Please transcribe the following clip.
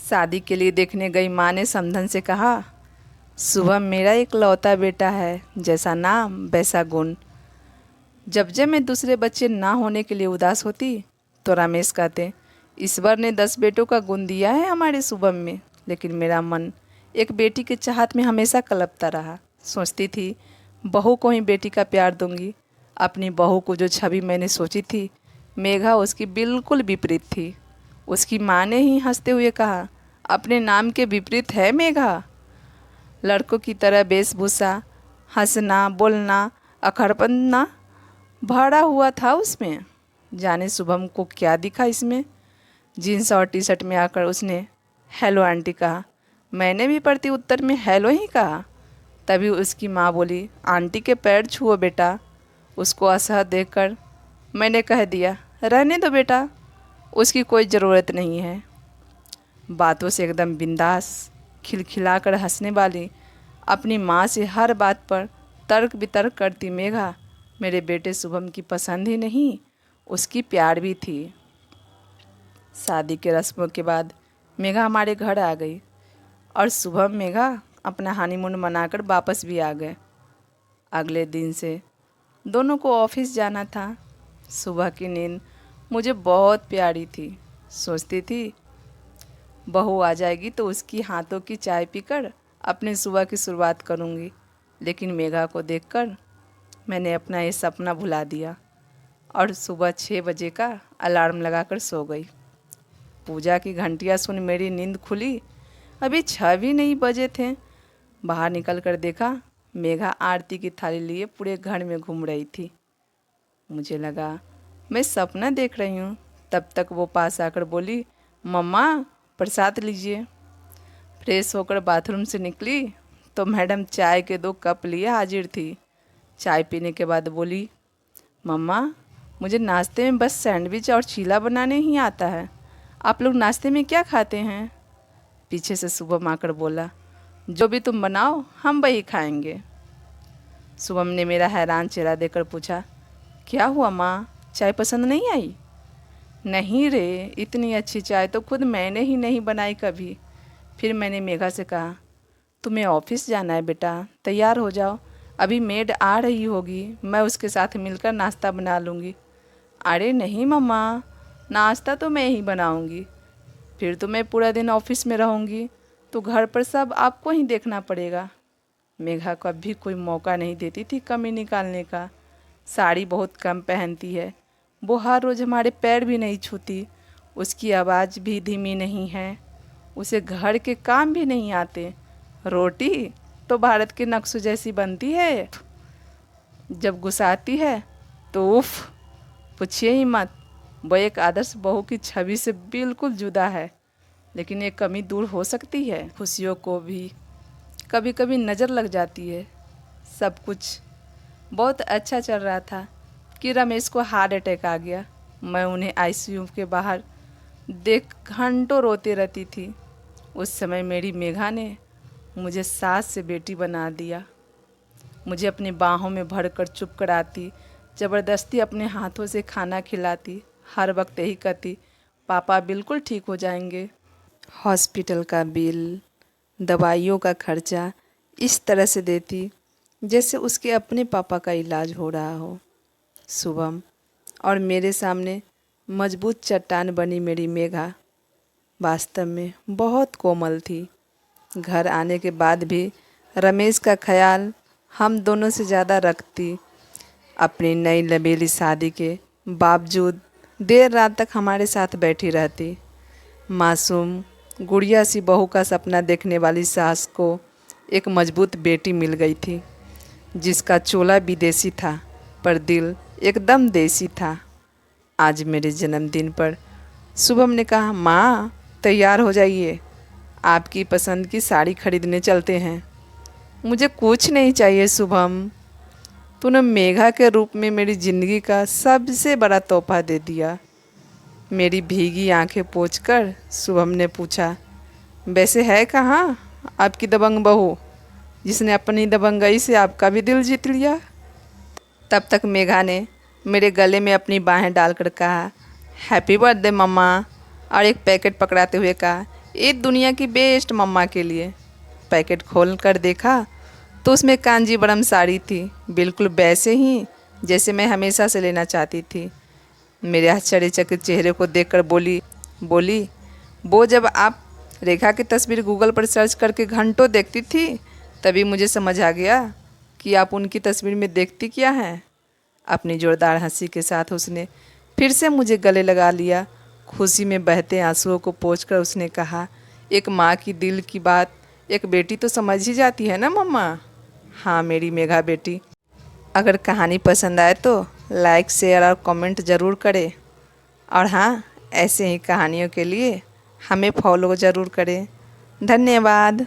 शादी के लिए देखने गई माँ ने समधन से कहा, शुभम मेरा एक लौता बेटा है, जैसा नाम वैसा गुण। जब जब मैं दूसरे बच्चे ना होने के लिए उदास होती तो रमेश कहते, ईश्वर ने 10 बेटों का गुण दिया है हमारे शुभम में, लेकिन मेरा मन एक बेटी के चाहत में हमेशा कलपता रहा। सोचती थी बहू को ही बेटी का प्यार दूंगी। अपनी बहू को जो छवि मैंने सोची थी, मेघा उसकी बिल्कुल विपरीत थी। उसकी माँ ने ही हंसते हुए कहा, अपने नाम के विपरीत है मेघा। लड़कों की तरह वेशभूषा, हंसना बोलना, अखरपन्ना भरा हुआ था उसमें। जाने शुभम को क्या दिखा इसमें। जीन्स और टी शर्ट में आकर उसने हेलो आंटी कहा। मैंने भी प्रति उत्तर में हेलो ही कहा। तभी उसकी माँ बोली, आंटी के पैर छुओ बेटा। उसको असहज देखकर मैंने कह दिया, रहने दो बेटा, उसकी कोई ज़रूरत नहीं है। बातों से एकदम बिंदास, खिलखिलाकर हंसने वाली, अपनी माँ से हर बात पर तर्क वितर्क करती मेघा मेरे बेटे शुभम की पसंद ही नहीं, उसकी प्यार भी थी। शादी के रस्मों के बाद मेघा हमारे घर आ गई और शुभम मेघा अपना हनीमून मनाकर वापस भी आ गए। अगले दिन से दोनों को ऑफिस जाना था। सुबह की नींद मुझे बहुत प्यारी थी। सोचती थी बहू आ जाएगी तो उसकी हाथों की चाय पीकर अपने सुबह की शुरुआत करूंगी, लेकिन मेघा को देखकर मैंने अपना ये सपना भुला दिया और सुबह 6 बजे का अलार्म लगाकर सो गई। पूजा की घंटियाँ सुन मेरी नींद खुली। अभी 6 भी नहीं बजे थे। बाहर निकल कर देखा मेघा आरती की थाली लिए पूरे घर में घूम रही थी। मुझे लगा मैं सपना देख रही हूँ। तब तक वो पास आकर बोली, मम्मा प्रसाद लीजिए। फ्रेश होकर बाथरूम से निकली तो मैडम चाय के 2 कप लिए हाजिर थी। चाय पीने के बाद बोली, मम्मा मुझे नाश्ते में बस सैंडविच और चीला बनाने ही आता है, आप लोग नाश्ते में क्या खाते हैं? पीछे से शुभम आकर बोला, जो भी तुम बनाओ हम वही खाएंगे। शुभम ने मेरा हैरान चेहरा देखकर पूछा, क्या हुआ माँ, चाय पसंद नहीं आई? नहीं रे, इतनी अच्छी चाय तो खुद मैंने ही नहीं बनाई कभी। फिर मैंने मेघा से कहा, तुम्हें ऑफिस जाना है बेटा, तैयार हो जाओ, अभी मेड आ रही होगी, मैं उसके साथ मिलकर नाश्ता बना लूँगी। अरे नहीं मम्मा, नाश्ता तो मैं ही बनाऊँगी। फिर तो मैं पूरा दिन ऑफिस में रहूँगी, तो घर पर सब आपको ही देखना पड़ेगा। मेघा कभी कोई मौका नहीं देती थी कमी निकालने का। साड़ी बहुत कम पहनती है, वो हर रोज़ हमारे पैर भी नहीं छूती। उसकी आवाज़ भी धीमी नहीं है, उसे घर के काम भी नहीं आते। रोटी तो भारत के नक्शे जैसी बनती है, जब गुस्साती है तो उफ, पूछिए ही मत। वो एक आदर्श बहू की छवि से बिल्कुल जुदा है, लेकिन ये कमी दूर हो सकती है। खुशियों को भी कभी कभी नज़र लग जाती है। सब कुछ बहुत अच्छा चल रहा था कि रमेश को हार्ट अटैक आ गया। मैं उन्हें आईसीयू के बाहर देख घंटों रोती रहती थी। उस समय मेरी मेघा ने मुझे सास से बेटी बना दिया। मुझे अपनी बाहों में भरकर चुप कराती, ज़बरदस्ती अपने हाथों से खाना खिलाती, हर वक्त यही कहती, पापा बिल्कुल ठीक हो जाएंगे। हॉस्पिटल का बिल, दवाइयों का खर्चा इस तरह से देती जैसे उसके अपने पापा का इलाज हो रहा हो। शुभम और मेरे सामने मजबूत चट्टान बनी मेरी मेघा वास्तव में बहुत कोमल थी। घर आने के बाद भी रमेश का ख्याल हम दोनों से ज़्यादा रखती। अपनी नई लबेली शादी के बावजूद देर रात तक हमारे साथ बैठी रहती। मासूम गुड़िया सी बहू का सपना देखने वाली सास को एक मजबूत बेटी मिल गई थी, जिसका चोला विदेशी था पर दिल एकदम देसी था। आज मेरे जन्मदिन पर शुभम ने कहा, माँ तैयार हो जाइए, आपकी पसंद की साड़ी खरीदने चलते हैं। मुझे कुछ नहीं चाहिए शुभम, तूने मेघा के रूप में मेरी ज़िंदगी का सबसे बड़ा तोहफा दे दिया। मेरी भीगी आंखें पोंछकर शुभम ने पूछा, वैसे है कहाँ आपकी दबंग बहू, जिसने अपनी दबंगई से आपका भी दिल जीत लिया? तब तक मेघा ने मेरे गले में अपनी बाहें डालकर कहा, हैप्पी बर्थडे मम्मा, और एक पैकेट पकड़ाते हुए कहा, ये दुनिया की बेस्ट मम्मा के लिए। पैकेट खोल कर देखा तो उसमें कांजीवरम साड़ी थी, बिल्कुल वैसे ही जैसे मैं हमेशा से लेना चाहती थी। मेरे आश्चर्यचकित चेहरे को देखकर बोली बोली वो जब आप रेखा की तस्वीर गूगल पर सर्च करके घंटों देखती थी तभी मुझे समझ आ गया कि आप उनकी तस्वीर में देखती क्या हैं। अपनी जोरदार हंसी के साथ उसने फिर से मुझे गले लगा लिया। खुशी में बहते आंसुओं को पोंछकर उसने कहा, एक माँ की दिल की बात एक बेटी तो समझ ही जाती है ना मम्मा। हाँ मेरी मेघा बेटी। अगर कहानी पसंद आए तो लाइक शेयर और कमेंट ज़रूर करें। और हाँ, ऐसे ही कहानियों के लिए हमें फॉलो ज़रूर करें। धन्यवाद।